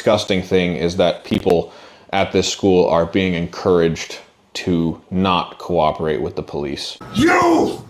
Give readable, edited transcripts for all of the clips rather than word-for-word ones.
disgusting thing is that people at this school are being encouraged to not cooperate with the police. You!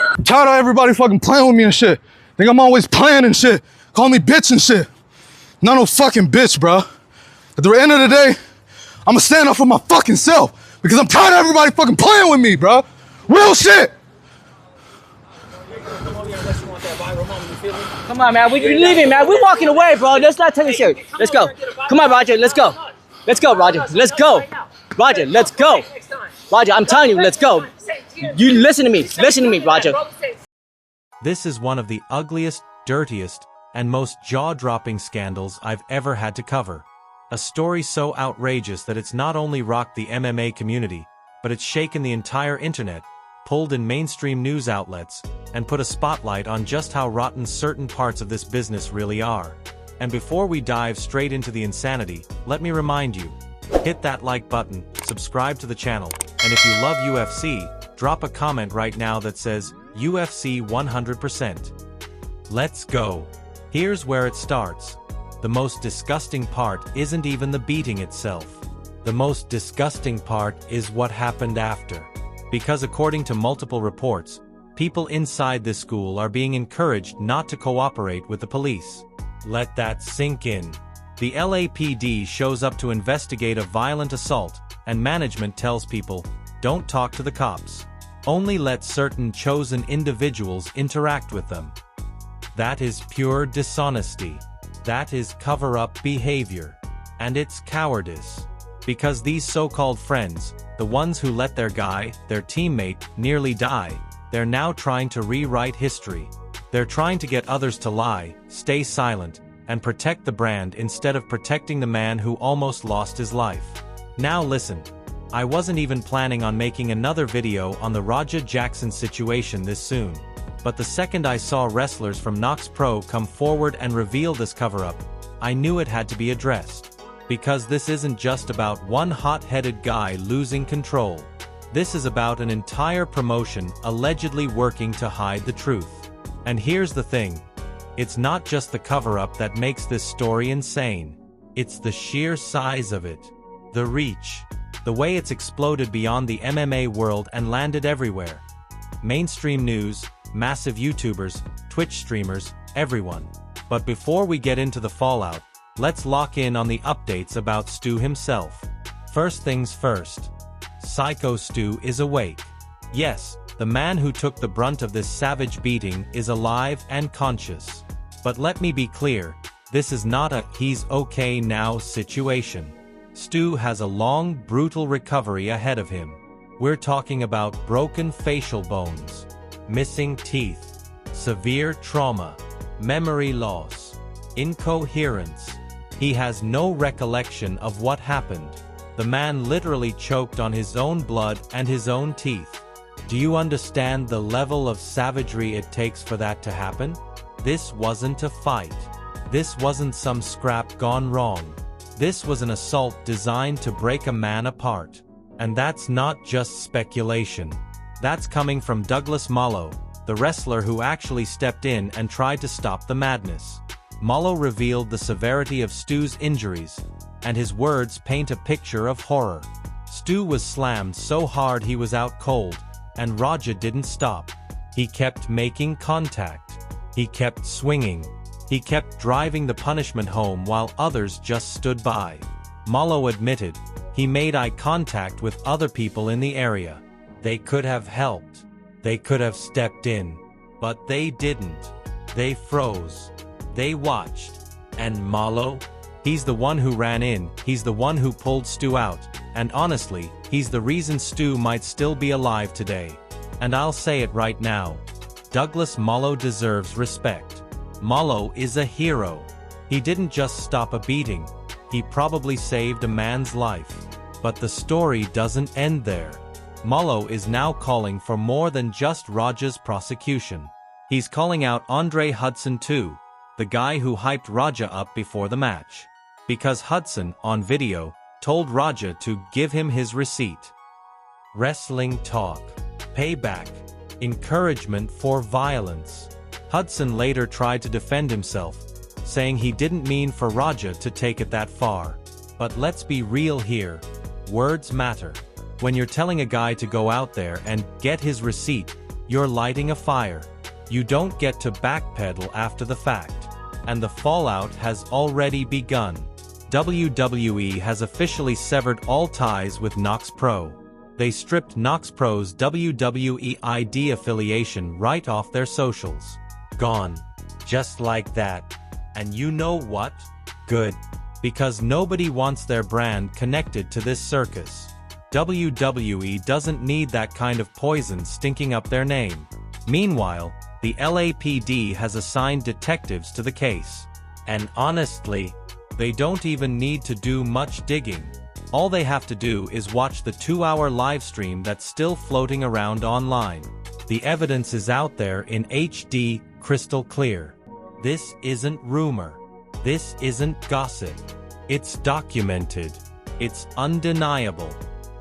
I'm tired of everybody fucking playing with me and shit. Think I'm always playing and shit. Call me bitch and shit. Not no fucking bitch, bro. At the end of the day, I'ma stand up for my fucking self because I'm tired of everybody fucking playing with me, bro. Real shit. Come on, man. We're leaving, man. We're walking away, bro. Let's not take it serious. Let's go. Come on, Roger. Let's go. Let's go, Roger. Let's go. Roger, let's go. Roger, I'm telling you, let's go. You listen to me. Listen to me, Roger. This is one of the ugliest, dirtiest, and most jaw-dropping scandals I've ever had to cover. A story so outrageous that it's not only rocked the MMA community, but it's shaken the entire internet, pulled in mainstream news outlets, and put a spotlight on just how rotten certain parts of this business really are. And before we dive straight into the insanity, let me remind you, hit that like button, subscribe to the channel, and if you love UFC, drop a comment right now that says, UFC 100%. Let's go. Here's where it starts. The most disgusting part isn't even the beating itself. The most disgusting part is what happened after. Because according to multiple reports, people inside this school are being encouraged not to cooperate with the police. Let that sink in. The LAPD shows up to investigate a violent assault, and management tells people, don't talk to the cops. Only let certain chosen individuals interact with them. That is pure dishonesty. That is cover-up behavior. And it's cowardice. Because these so-called friends, the ones who let their guy, their teammate, nearly die, they're now trying to rewrite history. They're trying to get others to lie, stay silent, and protect the brand instead of protecting the man who almost lost his life. Now listen, I wasn't even planning on making another video on the Roger Jackson situation this soon. But the second I saw wrestlers from Knox Pro come forward and reveal this cover-up, I knew it had to be addressed. Because this isn't just about one hot-headed guy losing control. This is about an entire promotion allegedly working to hide the truth. And here's the thing. It's not just the cover-up that makes this story insane. It's the sheer size of it. The reach. The way it's exploded beyond the MMA world and landed everywhere. Mainstream news, massive YouTubers, Twitch streamers, everyone. But before we get into the fallout, let's lock in on the updates about Stu himself. First things first. Psycho Stu is awake. Yes, the man who took the brunt of this savage beating is alive and conscious. But let me be clear, this is not a he's okay now situation. Stu has a long, brutal recovery ahead of him. We're talking about broken facial bones, missing teeth, severe trauma, memory loss, incoherence. He has no recollection of what happened. The man literally choked on his own blood and his own teeth. Do you understand the level of savagery it takes for that to happen? This wasn't a fight. This wasn't some scrap gone wrong. This was an assault designed to break a man apart. And that's not just speculation. That's coming from Douglas Mallow, the wrestler who actually stepped in and tried to stop the madness. Mallow revealed the severity of Stu's injuries, and his words paint a picture of horror. Stu was slammed so hard he was out cold, and Roger didn't stop. He kept making contact. He kept swinging. He kept driving the punishment home while others just stood by. Mallow admitted, he made eye contact with other people in the area. They could have helped. They could have stepped in. But they didn't. They froze. They watched. And Mallow? He's the one who ran in, he's the one who pulled Stu out, and honestly, He's the reason Stu might still be alive today. And I'll say it right now. Douglas Mollo deserves respect. Mollo is a hero. He didn't just stop a beating. He probably saved a man's life. But the story doesn't end there. Mollo is now calling for more than just Raja's prosecution. He's calling out Andre Hudson too, the guy who hyped Raja up before the match. Because Hudson, on video, told Raja to give him his receipt. Wrestling talk. Payback. Encouragement for violence. Hudson later tried to defend himself, saying he didn't mean for Raja to take it that far. But let's be real here. Words matter. When you're telling a guy to go out there and get his receipt, you're lighting a fire. You don't get to backpedal after the fact. And the fallout has already begun. WWE has officially severed all ties with Knox Pro. They stripped Knox Pro's WWE ID affiliation right off their socials. Gone. Just like that. And you know what? Good. Because nobody wants their brand connected to this circus. WWE doesn't need that kind of poison stinking up their name. Meanwhile, the LAPD has assigned detectives to the case. And honestly, they don't even need to do much digging. All they have to do is watch the 2-hour live stream that's still floating around online. The evidence is out there in HD, crystal clear. This isn't rumor. This isn't gossip. It's documented. It's undeniable.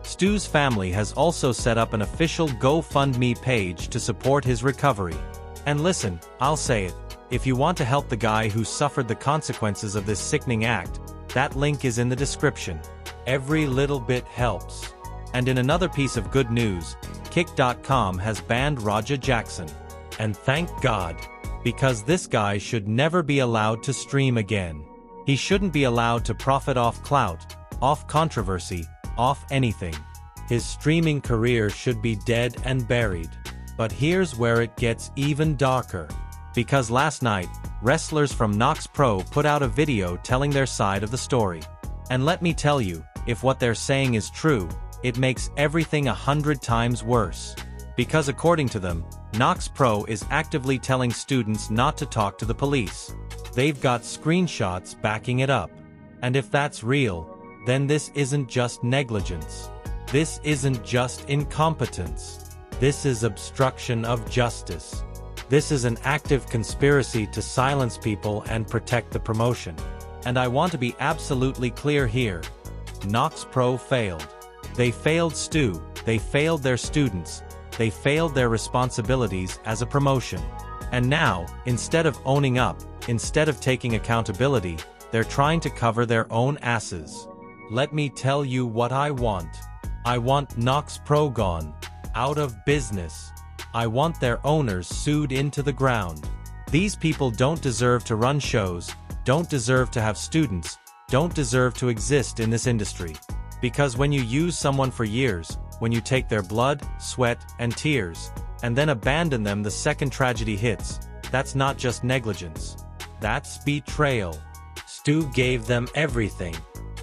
Stu's family has also set up an official GoFundMe page to support his recovery. And listen, I'll say it, if you want to help the guy who suffered the consequences of this sickening act, that link is in the description. Every little bit helps. And in another piece of good news, Kick.com has banned Raja Jackson. And thank God, because this guy should never be allowed to stream again. He shouldn't be allowed to profit off clout, off controversy, off anything. His streaming career should be dead and buried. But here's where it gets even darker. Because last night, wrestlers from Knox Pro put out a video telling their side of the story. And let me tell you, if what they're saying is true, it makes everything 100 times worse. Because according to them, Knox Pro is actively telling students not to talk to the police. They've got screenshots backing it up. And if that's real, then this isn't just negligence. This isn't just incompetence. This is obstruction of justice. This is an active conspiracy to silence people and protect the promotion. And I want to be absolutely clear here. Knox Pro failed. They failed Stu, they failed their students, they failed their responsibilities as a promotion. And now, instead of owning up, instead of taking accountability, they're trying to cover their own asses. Let me tell you what I want. I want Knox Pro gone. Out of business. I want their owners sued into the ground. These people don't deserve to run shows, don't deserve to have students, don't deserve to exist in this industry. Because when you use someone for years, when you take their blood, sweat, and tears, and then abandon them the second tragedy hits, that's not just negligence. That's betrayal. Stu gave them everything.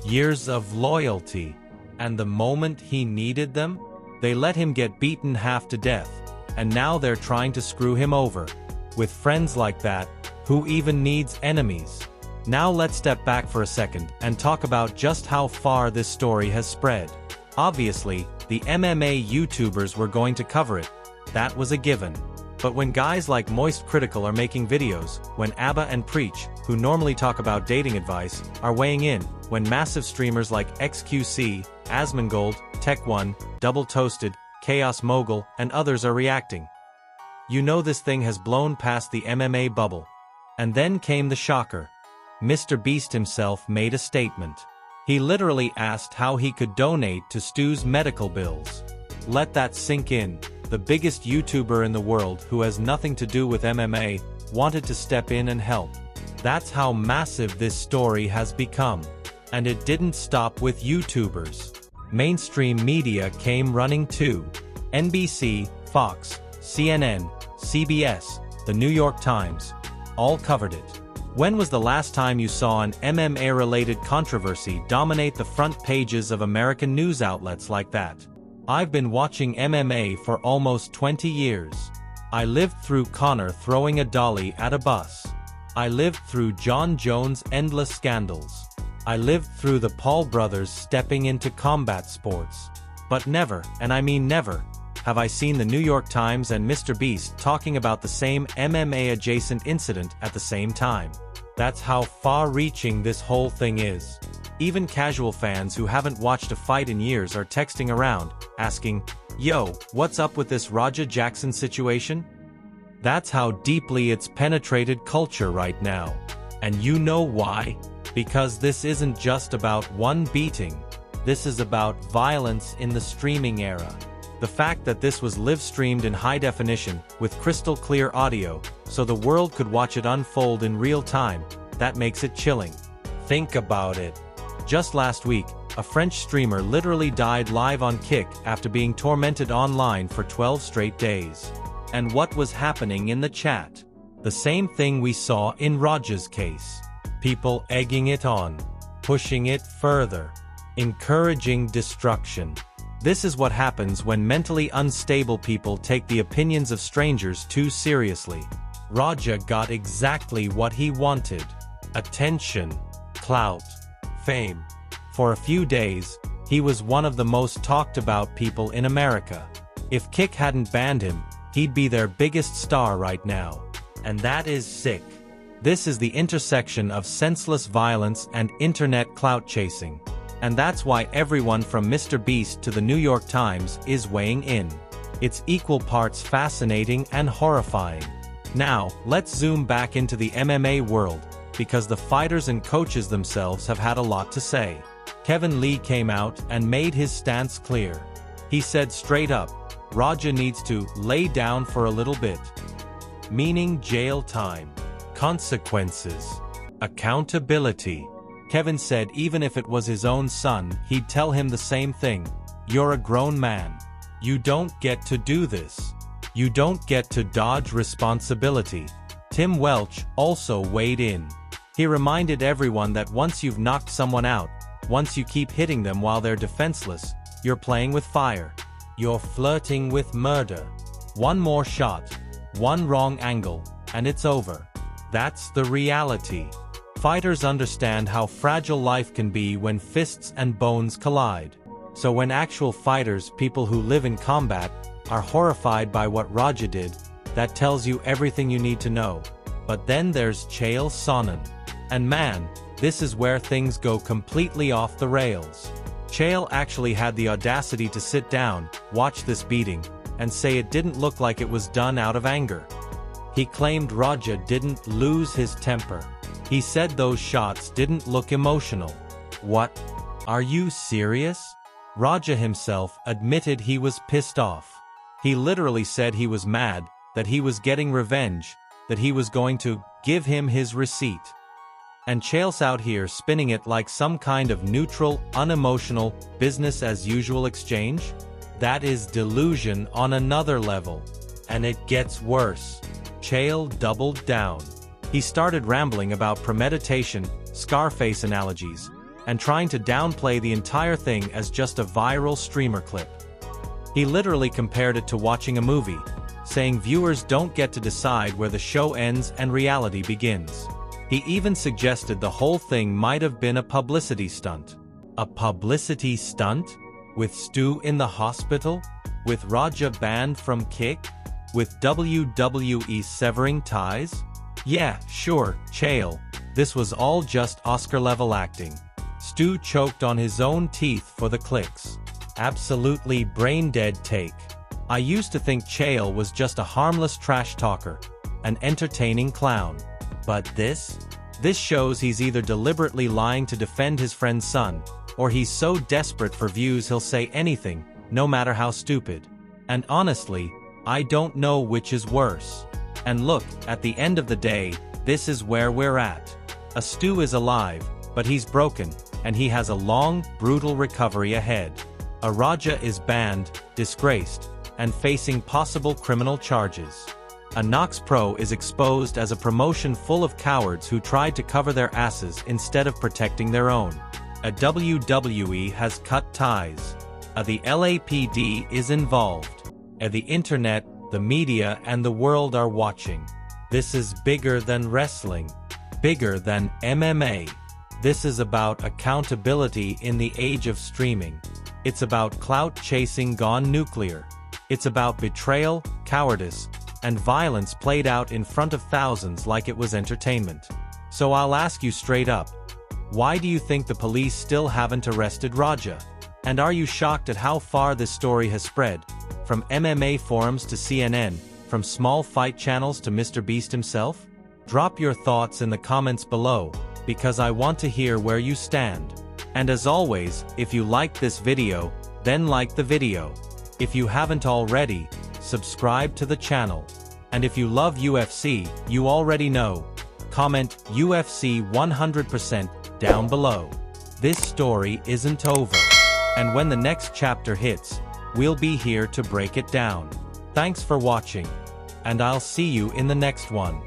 Years of loyalty. And the moment he needed them, they let him get beaten half to death. And now they're trying to screw him over. With friends like that, who even needs enemies? Now let's step back for a second and talk about just how far this story has spread. Obviously, the MMA YouTubers were going to cover it. That was a given. But when guys like Moist Critical are making videos, when ABBA and Preach, who normally talk about dating advice, are weighing in, when massive streamers like XQC, Asmongold, Tech1, Double Toasted, Chaos Mogul, and others are reacting. You know this thing has blown past the MMA bubble. And then came the shocker. MrBeast himself made a statement. He literally asked how he could donate to Stu's medical bills. Let that sink in. The biggest YouTuber in the world who has nothing to do with MMA wanted to step in and help. That's how massive this story has become. And it didn't stop with YouTubers. Mainstream media came running too. NBC, Fox, CNN, CBS, The New York Times, all covered it. When was the last time you saw an MMA-related controversy dominate the front pages of American news outlets like that? I've been watching MMA for almost 20 years. I lived through Conor throwing a dolly at a bus. I lived through John Jones' endless scandals. I lived through the Paul brothers stepping into combat sports. But never, and I mean never, have I seen the New York Times and MrBeast talking about the same MMA-adjacent incident at the same time. That's how far-reaching this whole thing is. Even casual fans who haven't watched a fight in years are texting around, asking, "Yo, what's up with this Raja Jackson situation?" That's how deeply it's penetrated culture right now. And you know why? Because this isn't just about one beating. This is about violence in the streaming era. The fact that this was live-streamed in high definition, with crystal clear audio, so the world could watch it unfold in real time, that makes it chilling. Think about it. Just last week, a French streamer literally died live on Kick after being tormented online for 12 straight days. And what was happening in the chat? The same thing we saw in Raja's case. People egging it on, pushing it further, encouraging destruction. This is what happens when mentally unstable people take the opinions of strangers too seriously. Raja got exactly what he wanted. Attention, clout, fame. For a few days, he was one of the most talked about people in America. If Kick hadn't banned him, he'd be their biggest star right now. And that is sick. This is the intersection of senseless violence and internet clout chasing. And that's why everyone from MrBeast to the New York Times is weighing in. It's equal parts fascinating and horrifying. Now, let's zoom back into the MMA world, because the fighters and coaches themselves have had a lot to say. Kevin Lee came out and made his stance clear. He said straight up, Raja needs to lay down for a little bit. Meaning jail time, consequences, accountability. Kevin said even if it was his own son, he'd tell him the same thing. You're a grown man. You don't get to do this. You don't get to dodge responsibility. Tim Welch also weighed in. He reminded everyone that once you've knocked someone out, once you keep hitting them while they're defenseless, you're playing with fire. You're flirting with murder. One more shot, one wrong angle, and it's over. That's the reality. Fighters understand how fragile life can be when fists and bones collide. So when actual fighters, people who live in combat, are horrified by what Raja did, that tells you everything you need to know. But then there's Chael Sonnen. And man, this is where things go completely off the rails. Chael actually had the audacity to sit down, watch this beating, and say it didn't look like it was done out of anger. He claimed Raja didn't lose his temper. He said those shots didn't look emotional. What? Are you serious? Raja himself admitted he was pissed off. He literally said he was mad, that he was getting revenge, that he was going to give him his receipt. And Chael's out here spinning it like some kind of neutral, unemotional, business-as-usual exchange? That is delusion on another level. And it gets worse. Chael doubled down. He started rambling about premeditation, Scarface analogies, and trying to downplay the entire thing as just a viral streamer clip. He literally compared it to watching a movie, saying viewers don't get to decide where the show ends and reality begins. He even suggested the whole thing might have been a publicity stunt. A publicity stunt? With Stu in the hospital? With Raja banned from Kick? With WWE severing ties? Yeah, sure, Chael. This was all just Oscar-level acting. Stu choked on his own teeth for the clicks. Absolutely brain-dead take. I used to think Chael was just a harmless trash talker, an entertaining clown. But this shows he's either deliberately lying to defend his friend's son, or he's so desperate for views he'll say anything, no matter how stupid. And honestly, I don't know which is worse. And look, at the end of the day, this is where we're at. A Stu is alive, but he's broken, and he has a long, brutal recovery ahead. A Raja is banned, disgraced, and facing possible criminal charges. A Knox Pro is exposed as a promotion full of cowards who tried to cover their asses instead of protecting their own. A WWE has cut ties. The LAPD is involved. The internet, the media, and the world are watching. This is bigger than wrestling. Bigger than MMA. This is about accountability in the age of streaming. It's about clout chasing gone nuclear. It's about betrayal, cowardice, and violence played out in front of thousands like it was entertainment. So I'll ask you straight up. Why do you think the police still haven't arrested Raja? And are you shocked at how far this story has spread? From MMA forums to CNN, from small fight channels to MrBeast himself? Drop your thoughts in the comments below, because I want to hear where you stand. And as always, if you liked this video, then like the video. If you haven't already, subscribe to the channel. And if you love UFC, you already know. Comment UFC 100% down below. This story isn't over. And when the next chapter hits, we'll be here to break it down. Thanks for watching. And I'll see you in the next one.